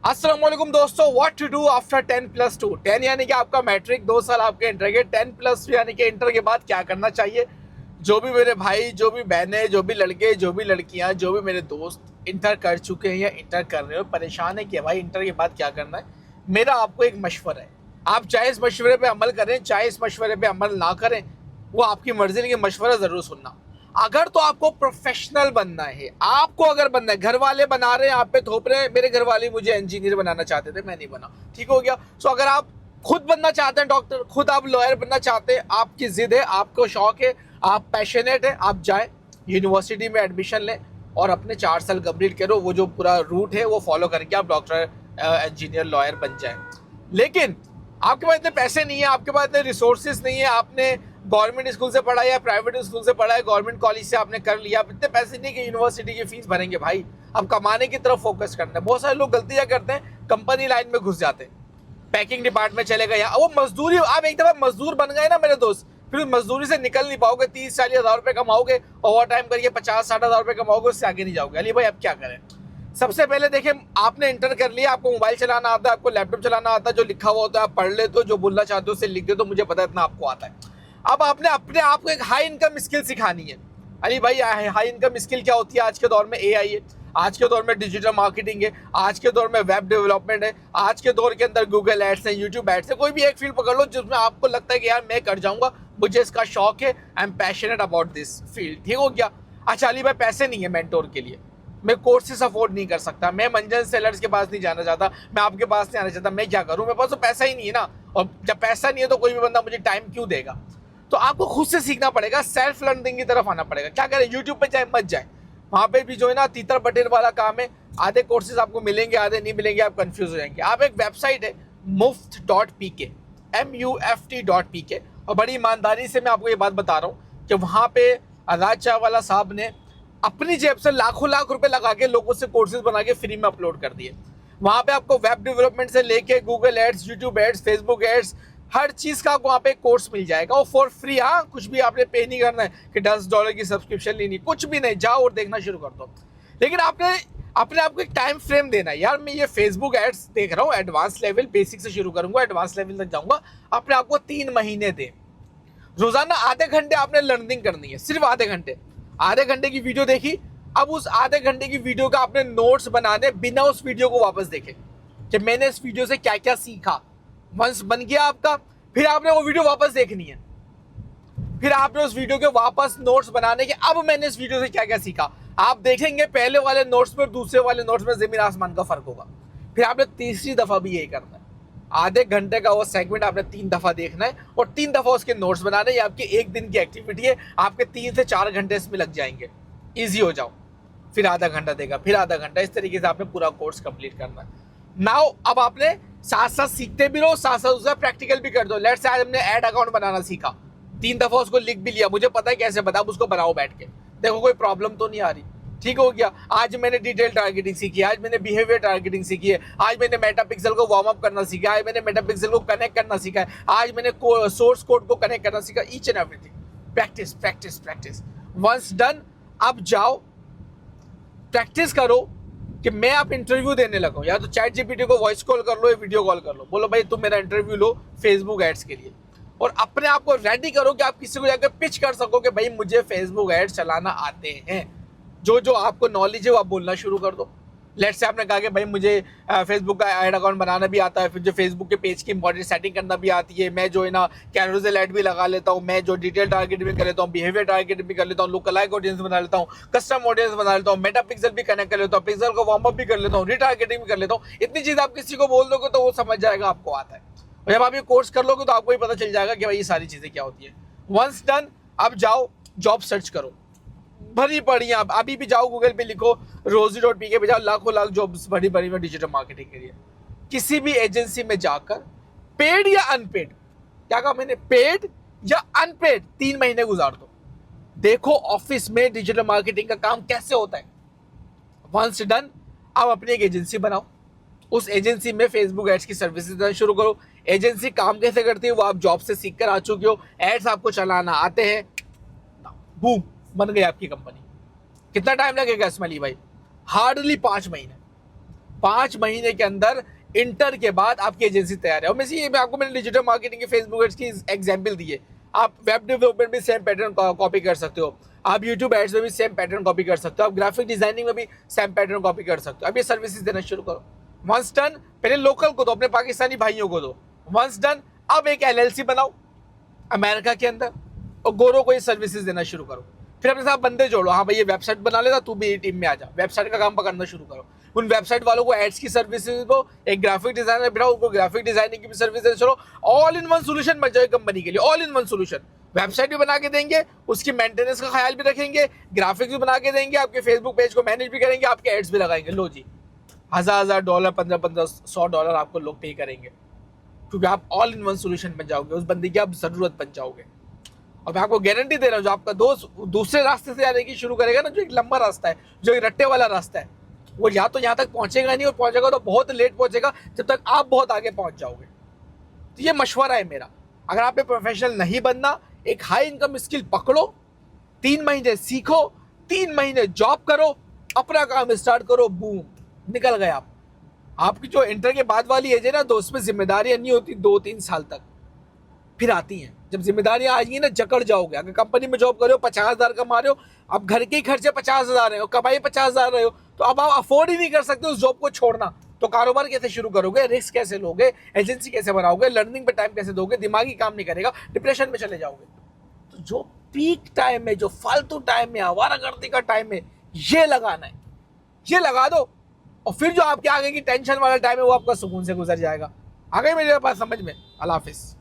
अस्सलाम वालेकुम दोस्तों, व्हाट टू डू आफ्टर 10+2। 10 यानी कि आपका मैट्रिक, 2 साल आपके इंटर के, 10+2 यानी कि इंटर के बाद क्या करना चाहिए। जो भी मेरे भाई, जो भी बहनें, जो भी लड़के, जो भी लड़कियां, जो भी मेरे दोस्त इंटर कर चुके हैं या इंटर कर रहे हो, परेशान है कि भाई इंटर के बाद क्या करना है, मेरा आपको एक मशवरा है। आप चाहे इस मशवरे पे अमल करें, चाहे इस मशवरे पे अमल ना करें, वो आपकी मर्जी, लेकिन मशवरा जरूर सुनना। अगर तो आपको प्रोफेशनल बनना है, आपको अगर बनना है, घर वाले बना रहे हैं, आप पे थोप रहे हैं, मेरे घर वाले मुझे इंजीनियर बनाना चाहते थे, मैं नहीं बना, ठीक हो गया। सो अगर आप खुद बनना चाहते हैं डॉक्टर, खुद आप लॉयर बनना चाहते हैं, आपकी जिद है, आपको शौक है, आप पैशनेट है, आप जाए यूनिवर्सिटी में एडमिशन लें और अपने 4 साल कंप्लीट करो। वो जो पूरा रूट है वो फॉलो करके आप डॉक्टर, इंजीनियर, लॉयर बन जाए। लेकिन आपके पास इतने पैसे नहीं है, आपके पास इतने रिसोर्सेज नहीं है, आपने गवर्नमेंट स्कूल से पढ़ा है या प्राइवेट स्कूल से पढ़ा है, गवर्नमेंट कॉलेज से आपने कर लिया, अब इतने पैसे नहीं कि यूनिवर्सिटी की फीस भरेंगे भाई। अब कमाने की तरफ फोकस करना है। बहुत सारे लोग गलतियां करते हैं, कंपनी लाइन में घुस जाते हैं, पैकिंग डिपार्टमेंट चले गए, वो मजदूरी, आप एक दफा मजदूर बन गए ना मेरे दोस्त, फिर मजदूरी से निकल नहीं पाओगे। 30-40 हज़ार रुपए कमाओगे, ओवर टाइम करके 50-60 हज़ार रुपए कमाओगे, उससे आगे नहीं जाओगे। अली भाई अब क्या करें। सबसे पहले देखिए, आपने इंटर कर लिया, आपको मोबाइल चलाना आता है, आपको लैपटॉप चलाना आता है, जो लिखा हुआ होता है आप पढ़ लेते हो, जो बोलना चाहते हो उसे लिख देते हो, मुझे पता है इतना आपको आता है। अब आपने अपने आप को एक हाई इनकम स्किल सिखानी है। अली भाई हाई इनकम स्किल क्या होती है? आज के दौर में एआई है, आज के दौर में डिजिटल मार्केटिंग है, आज के दौर में वेब डेवलपमेंट है, आज के दौर के अंदर गूगल एड्स है, यूट्यूब एड्स है। कोई भी एक फील्ड पकड़ लो जिसमें आपको लगता है कि यार मैं कर जाऊंगा, मुझे इसका शौक है, I am passionate about this field, ठीक हो गया। अच्छा अली भाई पैसे नहीं है मेंटोर के लिए, मैं कोर्सेस अफोर्ड नहीं कर सकता, मैं मंजन सेलर्स के पास नहीं जाना चाहता, मैं आपके पास नहीं आना चाहता, मैं क्या करूं, मेरे पास तो पैसा ही नहीं है ना। और जब पैसा नहीं है तो कोई भी बंदा मुझे टाइम क्यों देगा। तो आपको खुद से सीखना पड़ेगा, सेल्फ लर्निंग की तरफ आना पड़ेगा। क्या करें, यूट्यूब पे जाए मत जाए, वहां पे भी जो है ना तीतर बटेर वाला काम है, आधे कोर्सेज आपको मिलेंगे, आधे नहीं मिलेंगे, आप कंफ्यूज हो जाएंगे। आप एक वेबसाइट है muft.pk, muft.pk, और बड़ी ईमानदारी से मैं आपको ये बात बता रहा हूँ कि वहां पे आजाद चाहवाला साहब ने अपनी जेब से लाखों लाख रुपए लगा के लोगों से कोर्सेज बना के फ्री में अपलोड कर दिए। वहां पे आपको वेब डेवलपमेंट से लेके Google ads, YouTube ads, Facebook ads, हर चीज का आपको वहां पे कोर्स मिल जाएगा, वो फॉर फ्री। हाँ, कुछ भी आपने पे नहीं करना है कि $10 की सब्सक्रिप्शन लेनी, कुछ भी नहीं, जाओ और देखना शुरू कर दो। लेकिन आपने अपने आप को एक टाइम फ्रेम देना है। यार मैं ये फेसबुक एड्स देख रहा हूँ, एडवांस लेवल, बेसिक से शुरू करूंगा, एडवांस लेवल तक जाऊंगा। अपने आपको 3 महीने दे, रोजाना आधे घंटे आपने लर्निंग करनी है, सिर्फ आधे घंटे। आधे घंटे की वीडियो देखी, अब उस आधे घंटे की वीडियो का आपने नोट्स बनाने, बिना उस वीडियो को वापस देखे कि मैंने इस वीडियो से क्या क्या सीखा। वंस बन गया आपका, फिर आपने वो वीडियो वापस देखनी है, फिर आपने उस वीडियो के वापस नोट्स बनाने के, अब मैंने इस वीडियो से क्या क्या सीखा। आप देखेंगे पहले वाले नोट्स में और दूसरे वाले नोट्स में जमीन आसमान का फर्क होगा। फिर आपने तीसरी दफा भी यही करना है, आधे घंटे का वो सेगमेंट आपने 3 दफा देखना है और 3 दफा उसके नोट्स बनाने। ये आपकी एक दिन की एक्टिविटी है, आपके 3 से 4 घंटे इसमें लग जाएंगे, ईजी हो जाओ। फिर आधा घंटा देगा, फिर आधा घंटा, इस तरीके से आपने पूरा कोर्स कंप्लीट करना है। नाउ अब आपने साथ साथ सीखते भी रहो, साथ साथ उसका प्रैक्टिकल भी कर दो। लेट्स से आज हमने ऐड अकाउंट बनाना सीखा, 3 दफा उसको लिख भी लिया, मुझे पता है कैसे बता, उसको बनाओ बैठ के, देखो कोई प्रॉब्लम तो नहीं आ रही, ठीक हो गया। आज मैंने डिटेल टारगेटिंग सीखी, आज मैंने बिहेवियर टारगेटिंग सीखी है, आज मैंने मेटापिक्सल को वार्म अप करना सीखा, आज मैंने मेटापिक्सल को कनेक्ट करना सीखा है, आज मैंने सोर्स कोड को कनेक्ट करना सीखा। Each and everything practice practice practice. Once done, अब जाओ प्रैक्टिस करो कि मैं आप इंटरव्यू देने लगा, या तो चैट जीपीटी को वॉइस कॉल कर लो या वीडियो कॉल कर लो, बोलो भाई तुम मेरा इंटरव्यू लो फेसबुक एड्स के लिए, और अपने आप को रेडी करो कि आप किसी को जाकर पिच कर सको कि भाई मुझे फेसबुक एड्स चलाना आते हैं। जो जो आपको नॉलेज है वो आप बोलना शुरू कर दो। लेट्स से आपने कहा कि भाई मुझे फेसबुक का ऐड अकाउंट बनाना भी आता है, फिर जो फेसबुक के पेज की इंपॉर्टेंट सेटिंग करना भी आती है, मैं जो है ना कैरोसेल ऐड भी लगा लेता हूँ, मैं जो डिटेल टारगेट भी कर लेता हूँ, बिहेवियर टारगेट भी कर लेता हूँ, लुक अलाइक ऑडियंस बना लेता हूँ, कस्टम ऑडियंस बना लेता हूँ, मेटापिक्सल भी कनेक्ट कर लेता हूँ, पिक्सल को वार्म अप भी कर लेता हूँ, रिटारगेटिंग भी कर लेता हूँ। इतनी चीज आप किसी को बोल दोगे तो वो समझ जाएगा आपको आता है, और जब आप ये कोर्स कर लोगे तो आपको ही पता चल जाएगा कि भाई ये सारी चीजें क्या होती है। वंस डन, अब जाओ जॉब सर्च करो, भरी पड़ी। आप अभी भी जाओ गूगल पे लिखो rosie.pk पे जाओ, लाखों लाख जॉब्स भरी भरी में डिजिटल मार्केटिंग के लिए। किसी भी एजेंसी में जाकर पेड या अनपेड, क्या कहा मैंने, पेड या अनपेड 3 महीने गुजार दो, देखो ऑफिस में डिजिटल मार्केटिंग का काम कैसे होता है। वंस डन, अब अपनी एक एजेंसी बनाओ, उस एजेंसी में फेसबुक एड्स की सर्विसेज देना शुरू करो। एजेंसी काम कैसे करती है वो आप जॉब से सीख कर आ चुके हो, एड्स आपको चलाना आते हैं, बूम बन गई आपकी कंपनी। कितना टाइम लगेगा इसमें अली भाई? हार्डली 5 महीने। 5 महीने के अंदर इंटर के बाद आपकी एजेंसी तैयार है। और मैं आपको मैंने डिजिटल मार्केटिंग के फेसबुक एड्स की एग्जांपल दी है। आप वेब डेवलपमेंट में सेम पैटर्न कॉपी कर सकते हो, आप यूट्यूब एड्स में भी सेम पैटर्न कॉपी कर सकते हो, आप ग्राफिक डिजाइनिंग में भी सेम पैटर्न कॉपी कर सकते हो। अब ये सर्विसेज देना शुरू करो। वंस डन, पहले लोकल को दो, अपने पाकिस्तानी भाइयों को दो। वंस डन, अब एक LLC बनाओ अमेरिका के अंदर और गोरों को ये सर्विसेज देना शुरू करो। फिर अपने साथ बंदे जोड़ो, हाँ भाई ये वेबसाइट बना लेगा, तू भी टीम में आ जा, वेबसाइट का काम पकड़ना शुरू करो। उन वेबसाइट वालों को एड्स की सर्विसेज दो, एक ग्राफिक डिजाइनर बिठाओ, उनको ग्राफिक डिजाइनिंग की भी सर्विस देना शुरू। ऑल इन वन सोल्यूशन बन जाए कंपनी के लिए, all in one solution. Website भी बना के देंगे, उसकी मेंटेनेंस का ख्याल भी रखेंगे, ग्राफिक्स भी बना के देंगे, आपके फेसबुक पेज को मैनेज भी करेंगे, आपके एड्स भी लगाएंगे। लो जी, $1000, $1500, $100 आपको लोग पे करेंगे, क्योंकि आप ऑल इन वन सोल्यूशन बन जाओगे, उस बंदे की आप जरूरत बन जाओगे। और मैं आपको गारंटी दे रहा हूँ, जो आपका दोस्त दूसरे रास्ते से आने की शुरू करेगा ना, जो एक लंबा रास्ता है, जो एक रट्टे वाला रास्ता है, वो या तो यहाँ तक पहुंचेगा नहीं, और पहुंचेगा तो बहुत लेट पहुंचेगा, जब तक आप बहुत आगे पहुंच जाओगे। तो ये मशवरा है मेरा, अगर आप प्रोफेशनल नहीं बनना, एक हाई इनकम स्किल पकड़ो, 3 महीने सीखो, 3 महीने जॉब करो, अपना काम स्टार्ट करो, बूम, निकल गए आप। आपकी जो इंटर के बाद वाली एज है ना, तो उसमें जिम्मेदारियां नहीं होती 2-3 साल तक, फिर आती हैं। जब जिम्मेदारियां आ गई ना, जकड़ जाओगे। अगर कंपनी में जॉब कर रहे हो, 50,000 कमा रहे हो, अब घर के ही खर्चे 50,000 है, कमाई 50,000 रहे हो, तो अब आप अफोर्ड ही नहीं कर सकते उस जॉब को छोड़ना। तो कारोबार कैसे शुरू करोगे, रिस्क कैसे लोगे, एजेंसी कैसे बनाओगे, लर्निंग पे टाइम कैसे दोगे, दिमागी काम नहीं करेगा, डिप्रेशन में चले जाओगे। तो जो पीक टाइम है, जो फालतू टाइम है, आवारागर्दी का टाइम है, ये लगाना है, ये लगा दो। और फिर जो आपके आगे की टेंशन वाला टाइम है, वो आपका सुकून से गुजर जाएगा। आ गई मेरे पास समझ में। अल्लाह हाफिज़।